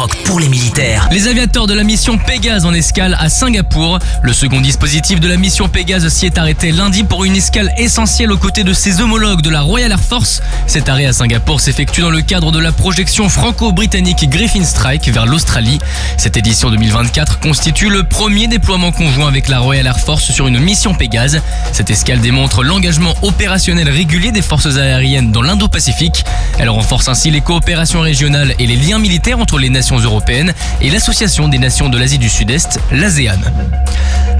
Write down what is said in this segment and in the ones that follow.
Skyrock pour les militaires. Les aviateurs de la mission Pégase en escale à Singapour. Le second dispositif de la mission Pégase s'y est arrêté lundi pour une escale essentielle aux côtés de ses homologues de la Royal Air Force. Cet arrêt à Singapour s'effectue dans le cadre de la projection franco-britannique Griffin Strike vers l'Australie. Cette édition 2024 constitue le premier déploiement conjoint avec la Royal Air Force sur une mission Pégase. Cette escale démontre l'engagement opérationnel régulier des forces aériennes dans l'Indo-Pacifique. Elle renforce ainsi les coopérations régionales et les liens militaires entre les nations européennes et l'Association des nations de l'Asie du Sud-Est, l'ASEAN.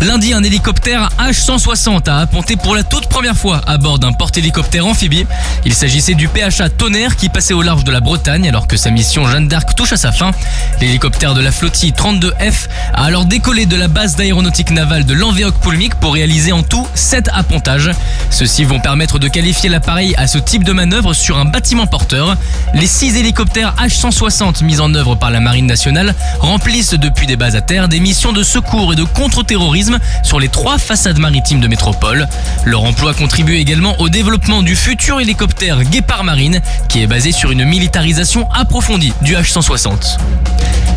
Lundi, un hélicoptère H-160 a apponté pour la toute première fois à bord d'un porte-hélicoptère amphibie. Il s'agissait du PHA Tonnerre qui passait au large de la Bretagne alors que sa mission Jeanne d'Arc touche à sa fin. L'hélicoptère de la flottille 32F a alors décollé de la base d'aéronautique navale de Lanvéoc-Poulmic pour réaliser en tout 7 appontages. Ceux-ci vont permettre de qualifier l'appareil à ce type de manœuvre sur un bâtiment porteur. Les 6 hélicoptères H-160 mis en œuvre par la Marine nationale remplissent depuis des bases à terre des missions de secours et de contre-terrorisme sur les 3 façades maritimes de métropole. Leur emploi contribue également au développement du futur hélicoptère Guépard Marine qui est basé sur une militarisation approfondie du H-160.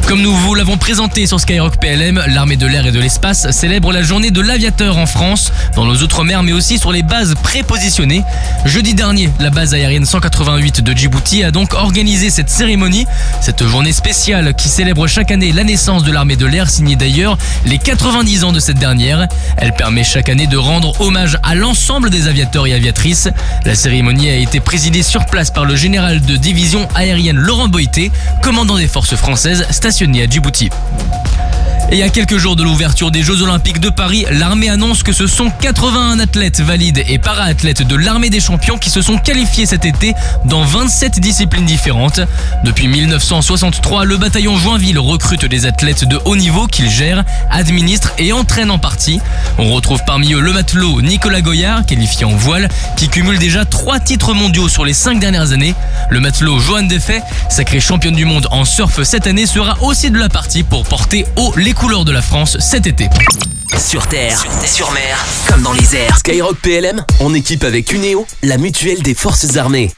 Comme nous vous l'avons présenté sur Skyrock PLM, l'armée de l'air et de l'espace célèbre la journée de l'aviateur en France, dans nos outre-mer mais aussi sur les bases prépositionnées. Jeudi dernier, la base aérienne 188 de Djibouti a donc organisé cette cérémonie. Cette journée spéciale qui célèbre chaque année la naissance de l'armée de l'air signe d'ailleurs les 90 ans de cette dernière. Elle permet chaque année de rendre hommage à l'ensemble des aviateurs et aviatrices. La cérémonie a été présidée sur place par le général de division aérienne Laurent Boïté, commandant des forces françaises stationnées à Djibouti. Et à quelques jours de l'ouverture des Jeux Olympiques de Paris, l'armée annonce que ce sont 81 athlètes valides et para-athlètes de l'armée des champions qui se sont qualifiés cet été dans 27 disciplines différentes. Depuis 1963, le bataillon Joinville recrute des athlètes de haut niveau qu'il gère, administre et entraîne en partie. On retrouve parmi eux le matelot Nicolas Goyard, qualifié en voile, qui cumule déjà 3 titres mondiaux sur les 5 dernières années. Le matelot Johan Defay, sacré championne du monde en surf cette année, sera aussi de la partie pour porter haut les couleurs de la France cet été. Sur terre, sur mer, comme dans les airs. Skyrock PLM, en équipe avec Uneo, la mutuelle des forces armées.